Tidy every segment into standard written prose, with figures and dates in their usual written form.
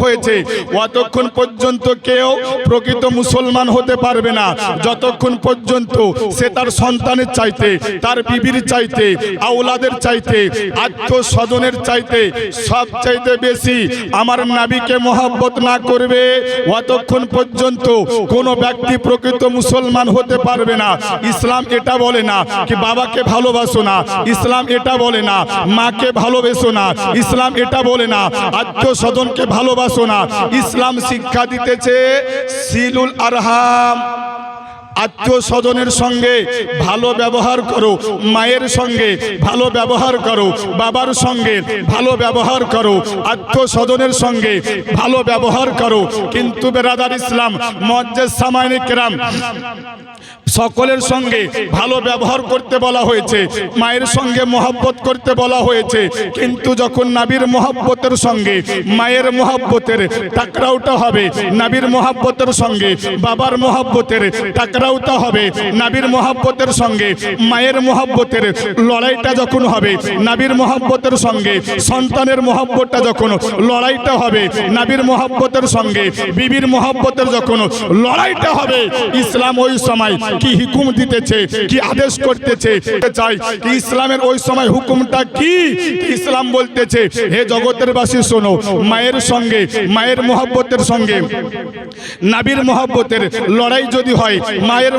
হয়েছে অতক্ষণ পর্যন্ত কেউ প্রকৃত মুসলমান হতে পারবে না যতক্ষণ পর্যন্ত সে তার সন্তানের চাইতে, তার বিবির চাইতে, আওলাদের চাইতে, আত্মস্বজনের চাইতে সবচাইতে বেশি আমার নবীকে মহব্বত না করবে অতক্ষণ পর্যন্ত কোনো ব্যক্তি প্রকৃত মুসলমান হতে পারবে না। ইসলাম এটা বলে না কি বাবাকে ভালোবাসো না, ইসলাম এটা বলে না মাকে ভালোবেসো না, ইসলাম এটা বলে না আত্মস্বজনকে ভালোবাসো না। ইসলাম শিক্ষা দিতেছে সিলুল আরহাম, আত্মস্বজনের সঙ্গে ভালো ব্যবহার করো, মায়ের সঙ্গে ভালো ব্যবহার করো, বাবার সঙ্গে ভালো ব্যবহার করো, আত্মস্বজনের সঙ্গে ভালো ব্যবহার করো। কিন্তু বেরাদার ইসলাম মুআজ্জাজ সামাইনে কেরাম সকলের সঙ্গে ভালো ব্যবহার করতে বলা হয়েছে, মায়ের সঙ্গে মহব্বত করতে বলা হয়েছে। কিন্তু যখন নবীর মহব্বতের সঙ্গে মায়ের মহব্বতের টাকরাওটা হবে, নবীর মহব্বতের সঙ্গে বাবার মহব্বতের টাকরাওটা হবে, নবীর মহব্বতের সঙ্গে মায়ের মহব্বতের লড়াইটা যখন হবে, নবীর মহব্বতের সঙ্গে সন্তানের মহব্বতটা যখন লড়াইটা হবে, নবীর মহব্বতের সঙ্গে বিবির মহব্বতের যখন লড়াইটা হবে, ইসলাম ওই সময় কি হুকুম দিতেছে, কি আদেশ করতেছে চাই কি ইসলামের ওই সময় হুকুমটা কি? ইসলাম বলতেছে হে জগতের বাসী শোনো, মায়ের সঙ্গে মায়ের মহব্বতের সঙ্গে নবীর মহব্বতের লড়াই যদি হয়, মায়ের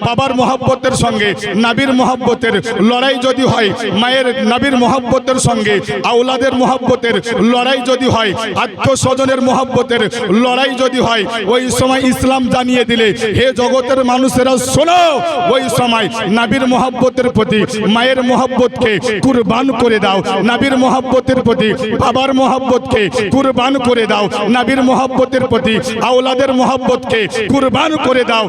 বাবার মহব্বতের সঙ্গে নবীর মহব্বতের লড়াই যদি হয়, মায়ের নবীর মহব্বতের সঙ্গে আওলাদের মহব্বতের লড়াই যদি হয়, আত্মস্বজনের মহব্বতের লড়াই যদি হয়, ওই সময় ইসলাম জানিয়ে দিলে হে জগতের মানুষেরা শোনো, ওই সময় নবীর মহব্বতের প্রতি মায়ের মহব্বতকে কুরবান করে দাও, নবীর মহব্বতের প্রতি বাবার মহব্বতকে কুরবান করে দাও, নবীর মহব্বতের প্রতি আওলাদের মহব্বতকে কুরবান করে দাও।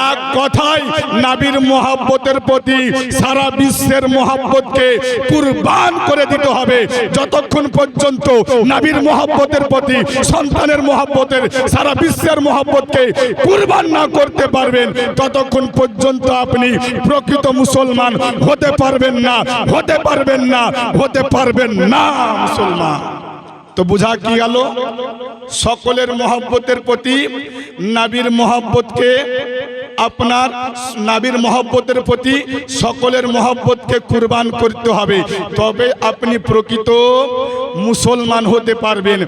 এক কথায় নবীর মহব্বতের প্রতি সারা বিশ্বের মহব্বতকে কুরবান করে দিতে হবে। যতক্ষণ পর্যন্ত নবীর মহব্বতের প্রতি সন্তানের মহব্বতের সারা বিশ্বের মহব্বতকে কুরবান না করতে পারবেন ততক্ষণ পর্যন্ত আপনি প্রকৃত মুসলমান হতে পারবেন না, হতে পারবেন না, হতে পারবেন না মুসলমান। তো বুঝা কি গেল? সকলের মহব্বতের প্রতি নবীর মহব্বতকে, আপনার নবীর মহব্বতের প্রতি সকলের মহব্বতকে কুরবান করতে হবে, তবে আপনি প্রকৃত মুসলমান হতে পারবেন।